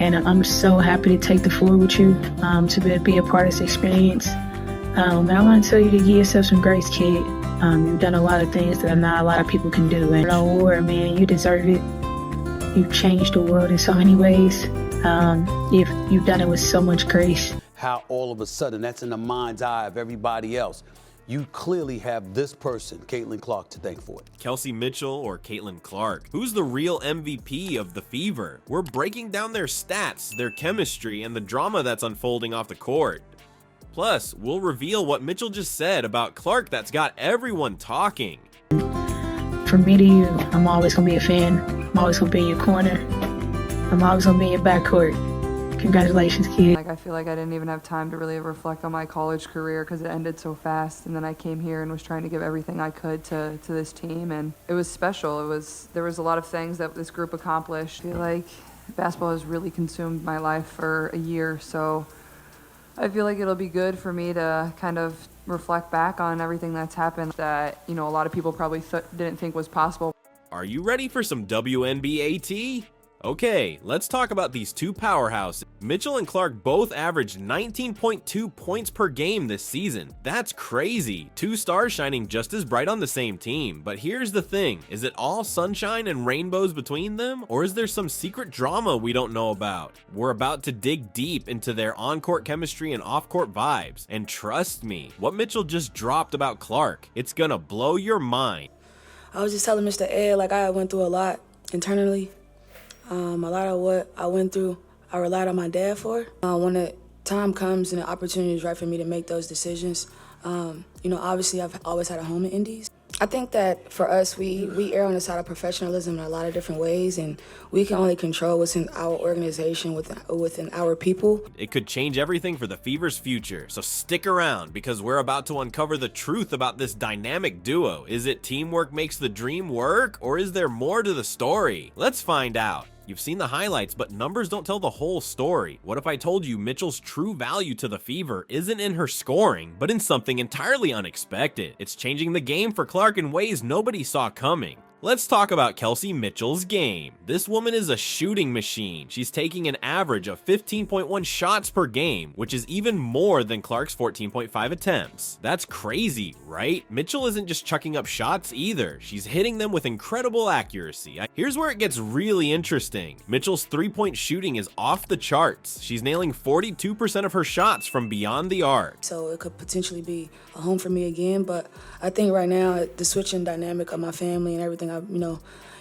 And I'm so happy to take the floor with you, to be a part of this experience. And I want to tell you to give yourself some grace, kid. You've done a lot of things that not a lot of people can do. And no war, man, you deserve it. You've changed the world in so many ways. You've done it with so much grace. How all of a sudden that's in the mind's eye of everybody else. You clearly have this person, Caitlin Clark, to thank for it. Kelsey Mitchell or Caitlin Clark? Who's the real MVP of the Fever? We're breaking down their stats, their chemistry, and the drama that's unfolding off the court. Plus, we'll reveal what Mitchell just said about Clark that's got everyone talking. From me to you, I'm always going to be a fan. I'm always going to be in your corner. I'm always going to be in your backcourt. Congratulations, kid. I feel like I didn't even have time to really reflect on my college career because it ended so fast, and then I came here and was trying to give everything I could to this team, and it was special. There was a lot of things that this group accomplished. I feel like basketball has really consumed my life for a year, so I feel like it'll be good for me to kind of reflect back on everything that's happened that, a lot of people probably didn't think was possible. Are you ready for some WNBA? Okay, let's talk about these two powerhouses. Mitchell and Clark both averaged 19.2 points per game this season. That's crazy. Two stars shining just as bright on the same team. But here's the thing, is it all sunshine and rainbows between them? Or is there some secret drama we don't know about? We're about to dig deep into their on-court chemistry and off-court vibes. And trust me, what Mitchell just dropped about Clark, it's gonna blow your mind. I was just telling Mr. Ed, I went through a lot internally. A lot of what I went through, I relied on my dad for. When the time comes and the opportunity is right for me to make those decisions, obviously I've always had a home in Indies. I think that for us, we err on the side of professionalism in a lot of different ways, and we can only control what's in our organization, within our people. It could change everything for the Fever's future, so stick around because we're about to uncover the truth about this dynamic duo. Is it teamwork makes the dream work, or is there more to the story? Let's find out. You've seen the highlights, but numbers don't tell the whole story. What if I told you Mitchell's true value to the Fever isn't in her scoring, but in something entirely unexpected? It's changing the game for Clark in ways nobody saw coming. Let's talk about Kelsey Mitchell's game. This woman is a shooting machine. She's taking an average of 15.1 shots per game, which is even more than Clark's 14.5 attempts. That's crazy, right? Mitchell isn't just chucking up shots either. She's hitting them with incredible accuracy. Here's where it gets really interesting. Mitchell's three-point shooting is off the charts. She's nailing 42% of her shots from beyond the arc. So it could potentially be a home for me again, but I think right now the switching dynamic of my family and everything, I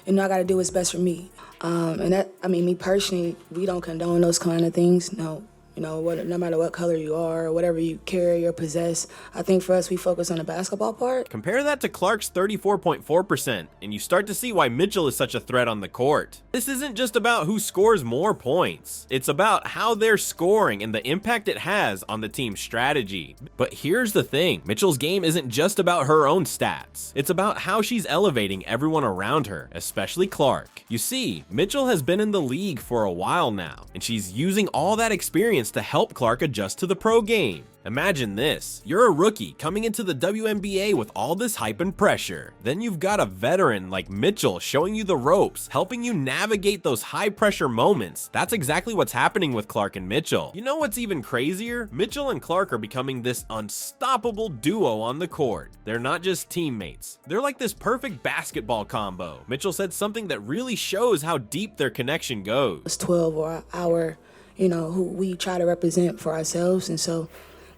got to do what's best for me. Me personally, we don't condone those kind of things. No, no matter what color you are or whatever you carry or possess. I think for us, we focus on the basketball part. Compare that to Clark's 34.4%, and you start to see why Mitchell is such a threat on the court. This isn't just about who scores more points. It's about how they're scoring and the impact it has on the team's strategy. But here's the thing, Mitchell's game isn't just about her own stats. It's about how she's elevating everyone around her, especially Clark. You see, Mitchell has been in the league for a while now, and she's using all that experience to help Clark adjust to the pro game. Imagine this, you're a rookie coming into the WNBA with all this hype and pressure. Then you've got a veteran like Mitchell showing you the ropes, helping you navigate those high pressure moments. That's exactly what's happening with Clark and Mitchell. You know what's even crazier? Mitchell and Clark are becoming this unstoppable duo on the court. They're not just teammates. They're like this perfect basketball combo. Mitchell said something that really shows how deep their connection goes. It's 12 or our, who we try to represent for ourselves, and so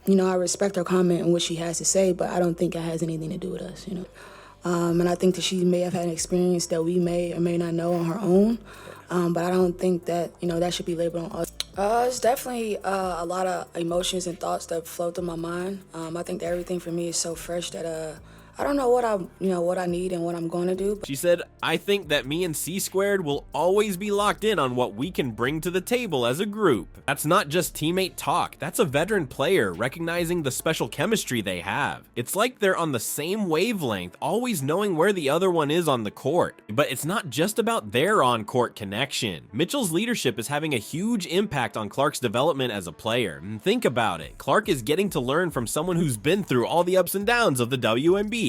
I respect her comment and what she has to say, but I don't think it has anything to do with us, And I think that she may have had an experience that we may or may not know on her own, but I don't think that, that should be labeled on us. It's definitely a lot of emotions and thoughts that flow through my mind. I think that everything for me is so fresh that I don't know what I need and what I'm going to do. She said, I think that me and C Squared will always be locked in on what we can bring to the table as a group. That's not just teammate talk. That's a veteran player recognizing the special chemistry they have. It's like they're on the same wavelength, always knowing where the other one is on the court. But it's not just about their on-court connection. Mitchell's leadership is having a huge impact on Clark's development as a player. And think about it. Clark is getting to learn from someone who's been through all the ups and downs of the WNBA.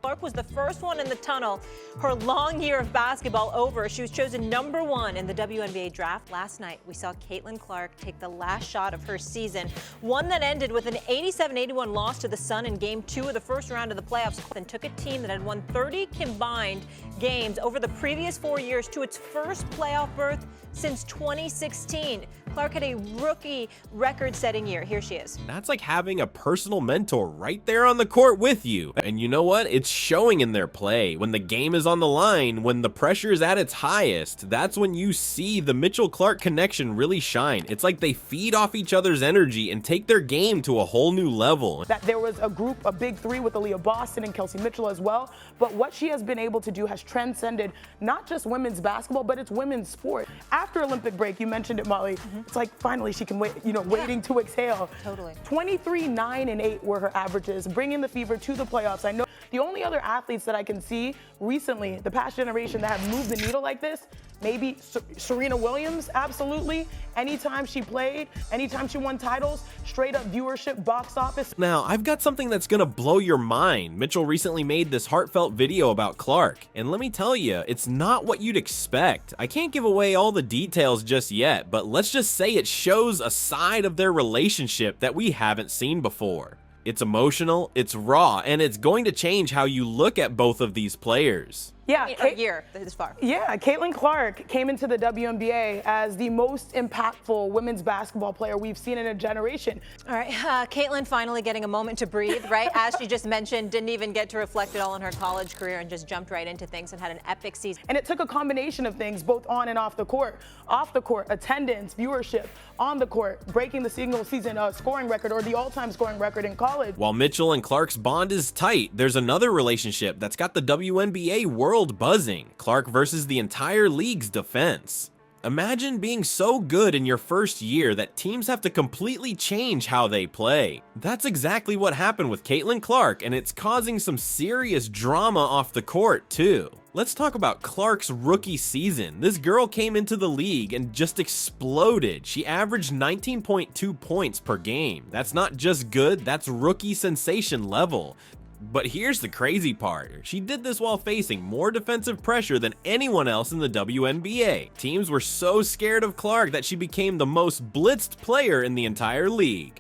Clark was the first one in the tunnel. Her long year of basketball over. She was chosen #1 in the WNBA draft last night. We saw Caitlin Clark take the last shot of her season, one that ended with an 87-81 loss to the Sun in Game 2 of the first round of the playoffs, and took a team that had won 30 combined games over the previous 4 years to its first playoff berth since 2016. Clark had a rookie record-setting year. Here she is. That's like having a personal mentor right there on the court with you. And you know what? It's showing in their play. When the game is on the line, when the pressure is at its highest, that's when you see the Mitchell-Clark connection really shine. It's like they feed off each other's energy and take their game to a whole new level. That there was a group, a big three with Aaliyah Boston and Kelsey Mitchell as well. But what she has been able to do has transcended not just women's basketball, but it's women's sport. After Olympic break, you mentioned it, Molly. It's like finally she can wait, waiting to exhale. Totally. 23, 9, and 8 were her averages, bringing the Fever to the playoffs. I know the only other athletes that I can see recently, the past generation, that have moved the needle like this, maybe Serena Williams, absolutely. Anytime she played, anytime she won titles, straight up viewership, box office. Now, I've got something that's gonna blow your mind. Mitchell recently made this heartfelt video about Clark, and let me tell you, it's not what you'd expect. I can't give away all the details just yet, but let's just say it shows a side of their relationship that we haven't seen before. It's emotional, it's raw, and it's going to change how you look at both of these players. Yeah, A year this far. Yeah, Caitlin Clark came into the WNBA as the most impactful women's basketball player we've seen in a generation. All right, Caitlin finally getting a moment to breathe, right? As she just mentioned, didn't even get to reflect it all on her college career and just jumped right into things and had an epic season. And it took a combination of things, both on and off the court. Off the court, attendance, viewership. On the court, breaking the single season scoring record, or the all-time scoring record in college. While Mitchell and Clark's bond is tight, there's another relationship that's got the WNBA world buzzing. Clark versus the entire league's defense. Imagine being so good in your first year that teams have to completely change how they play. That's exactly what happened with Caitlin Clark, and it's causing some serious drama off the court too. Let's talk about Clark's rookie season. This girl came into the league and just exploded. She averaged 19.2 points per game. That's not just good, that's rookie sensation level. But here's the crazy part. She did this while facing more defensive pressure than anyone else in the WNBA. Teams were so scared of Clark that she became the most blitzed player in the entire league.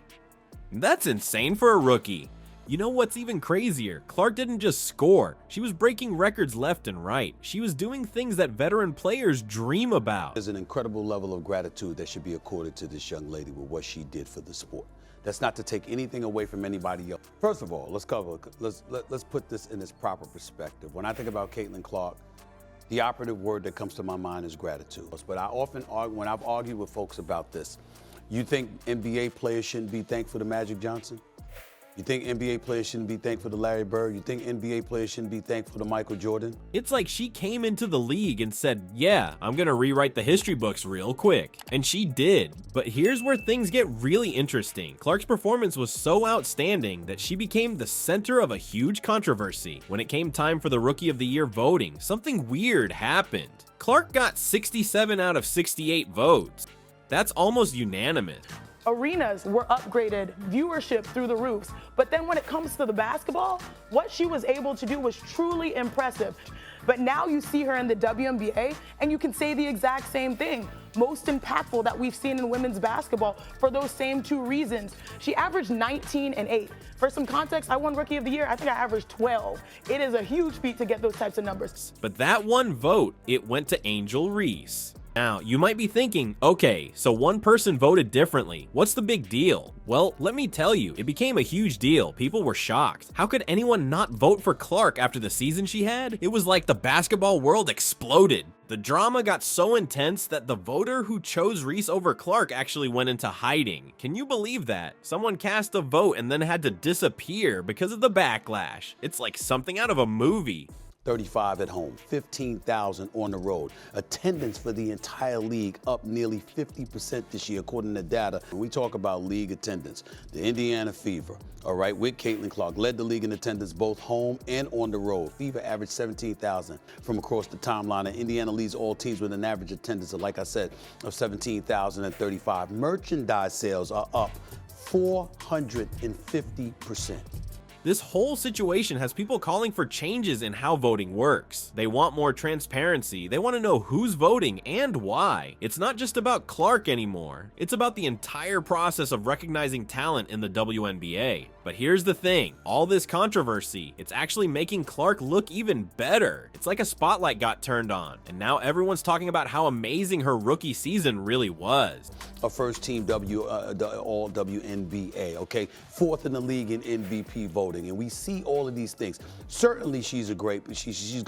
That's insane for a rookie. You know what's even crazier? Clark didn't just score. She was breaking records left and right. She was doing things that veteran players dream about. There's an incredible level of gratitude that should be accorded to this young lady with what she did for the sport. That's not to take anything away from anybody else. First of all, let's put this in its proper perspective. When I think about Caitlin Clark, the operative word that comes to my mind is gratitude. But I often argue, when I've argued with folks about this, you think NBA players shouldn't be thankful to Magic Johnson? You think NBA players shouldn't be thankful to Larry Bird? You think NBA players shouldn't be thankful to Michael Jordan? It's like she came into the league and said, yeah, I'm gonna rewrite the history books real quick. And she did. But here's where things get really interesting. Clark's performance was so outstanding that she became the center of a huge controversy. When it came time for the Rookie of the Year voting, something weird happened. Clark got 67 out of 68 votes. That's almost unanimous. Arenas were upgraded, viewership through the roofs. But then when it comes to the basketball, what she was able to do was truly impressive. But now you see her in the WNBA, and you can say the exact same thing. Most impactful that we've seen in women's basketball for those same two reasons. She averaged 19 and 8. For some context, I won Rookie of the Year. I think I averaged 12. It is a huge feat to get those types of numbers. But that one vote, it went to Angel Reese. Now, you might be thinking, okay, so one person voted differently. What's the big deal? Well, let me tell you, it became a huge deal. People were shocked. How could anyone not vote for Clark after the season she had? It was like the basketball world exploded. The drama got so intense that the voter who chose Reese over Clark actually went into hiding. Can you believe that? Someone cast a vote and then had to disappear because of the backlash. It's like something out of a movie. 35 at home, 15,000 on the road. Attendance for the entire league up nearly 50% this year, according to data. When we talk about league attendance, the Indiana Fever, all right, with Caitlin Clark, led the league in attendance both home and on the road. Fever averaged 17,000 from across the timeline, and Indiana leads all teams with an average attendance of, like I said, of 17,035. Merchandise sales are up 450%. This whole situation has people calling for changes in how voting works. They want more transparency, they want to know who's voting and why. It's not just about Clark anymore, it's about the entire process of recognizing talent in the WNBA. But here's the thing, all this controversy, it's actually making Clark look even better. It's like a spotlight got turned on, and now everyone's talking about how amazing her rookie season really was. A first team all WNBA, okay? 4th in the league in MVP voting, and we see all of these things. Certainly she's going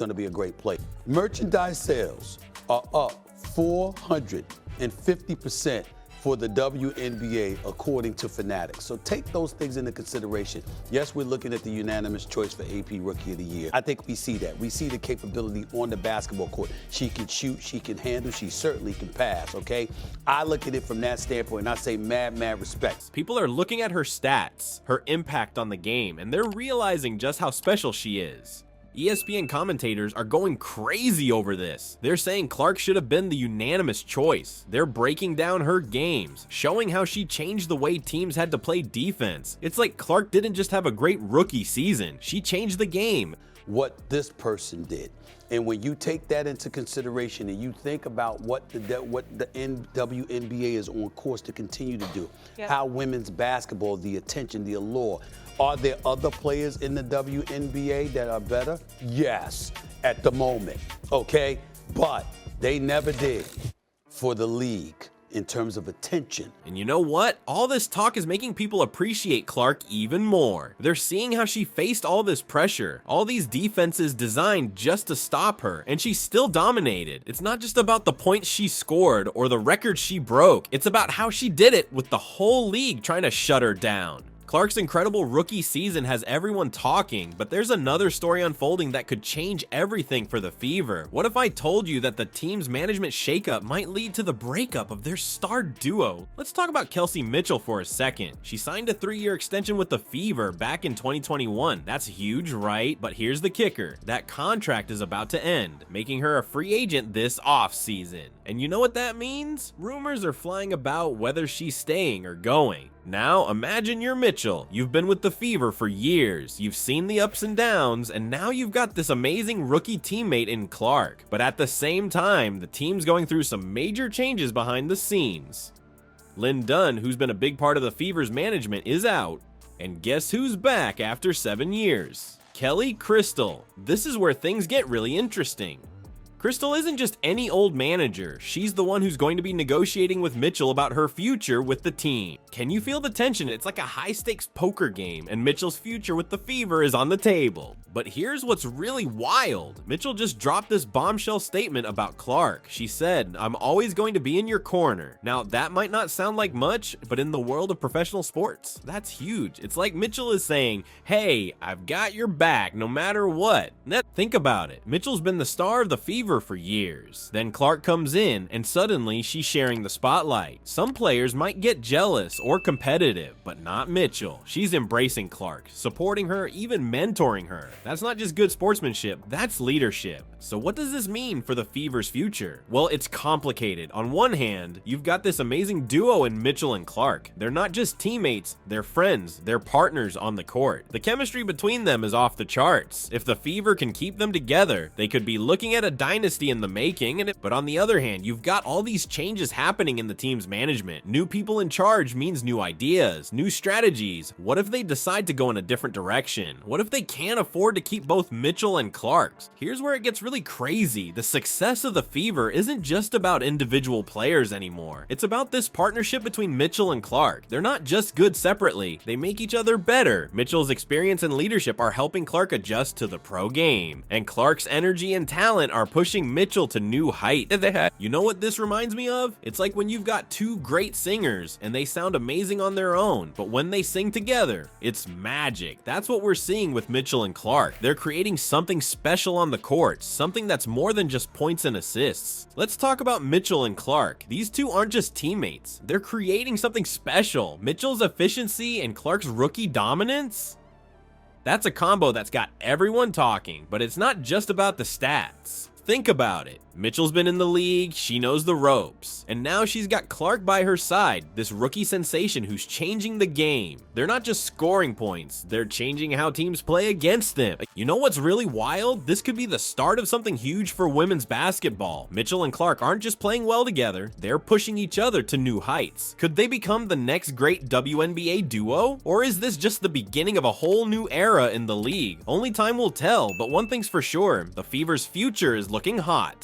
to be a great player. Merchandise sales are up 450% for the WNBA according to Fanatics. So take those things into consideration. Yes, we're looking at the unanimous choice for AP Rookie of the Year. I think we see that. We see the capability on the basketball court. She can shoot, she can handle, she certainly can pass, okay? I look at it from that standpoint and I say mad respect. People are looking at her stats, her impact on the game, and they're realizing just how special she is. ESPN commentators are going crazy over this. They're saying Clark should have been the unanimous choice. They're breaking down her games, showing how she changed the way teams had to play defense. It's like Clark didn't just have a great rookie season, she changed the game. What this person did. And when you take that into consideration and you think about what the WNBA is on course to continue to do, how women's basketball, the attention, the allure, are there other players in the WNBA that are better? Yes, at the moment, okay? But they never did for the league in terms of attention. And you know what? All this talk is making people appreciate Clark even more. They're seeing how she faced all this pressure, all these defenses designed just to stop her, and she still dominated. It's not just about the points she scored or the record she broke, it's about how she did it with the whole league trying to shut her down. Clark's incredible rookie season has everyone talking, but there's another story unfolding that could change everything for the Fever. What if I told you that the team's management shakeup might lead to the breakup of their star duo? Let's talk about Kelsey Mitchell for a second. She signed a 3-year extension with the Fever back in 2021. That's huge, right? But here's the kicker. That contract is about to end, making her a free agent this offseason. And you know what that means? Rumors are flying about whether she's staying or going. Now, imagine you're Mitchell. You've been with the Fever for years. You've seen the ups and downs, and now you've got this amazing rookie teammate in Clark. But at the same time, the team's going through some major changes behind the scenes. Lynn Dunn, who's been a big part of the Fever's management, is out. And guess who's back after 7 years? Kelly Crystal. This is where things get really interesting. Crystal isn't just any old manager, she's the one who's going to be negotiating with Mitchell about her future with the team. Can you feel the tension? It's like a high-stakes poker game, and Mitchell's future with the Fever is on the table. But here's what's really wild. Mitchell just dropped this bombshell statement about Clark. She said, "I'm always going to be in your corner." Now, that might not sound like much, but in the world of professional sports, that's huge. It's like Mitchell is saying, hey, I've got your back no matter what. Think about it. Mitchell's been the star of the Fever for years. Then Clark comes in, and suddenly she's sharing the spotlight. Some players might get jealous or competitive, but not Mitchell. She's embracing Clark, supporting her, even mentoring her. That's not just good sportsmanship, that's leadership. So what does this mean for the Fever's future? Well, it's complicated. On one hand, you've got this amazing duo in Mitchell and Clark. They're not just teammates, they're friends, they're partners on the court. The chemistry between them is off the charts. If the Fever can keep them together, they could be looking at a dynasty in the making. But on the other hand, you've got all these changes happening in the team's management. New people in charge means new ideas, new strategies. What if they decide to go in a different direction? What if they can't afford to keep both Mitchell and Clark? Here's where it gets really crazy. The success of the Fever isn't just about individual players anymore. It's about this partnership between Mitchell and Clark. They're not just good separately, they make each other better. Mitchell's experience and leadership are helping Clark adjust to the pro game, and Clark's energy and talent are pushing Mitchell to new heights. You know what this reminds me of? It's like when you've got two great singers and they sound amazing on their own, but when they sing together, it's magic. That's what we're seeing with Mitchell and Clark. They're creating something special on the court, something that's more than just points and assists. Let's talk about Mitchell and Clark. These two aren't just teammates. They're creating something special. Mitchell's efficiency and Clark's rookie dominance? That's a combo that's got everyone talking, but it's not just about the stats. Think about it. Mitchell's been in the league, she knows the ropes, and now she's got Clark by her side, this rookie sensation who's changing the game. They're not just scoring points, they're changing how teams play against them. You know what's really wild? This could be the start of something huge for women's basketball. Mitchell and Clark aren't just playing well together, they're pushing each other to new heights. Could they become the next great WNBA duo? Or is this just the beginning of a whole new era in the league? Only time will tell, but one thing's for sure, the Fever's future is looking hot.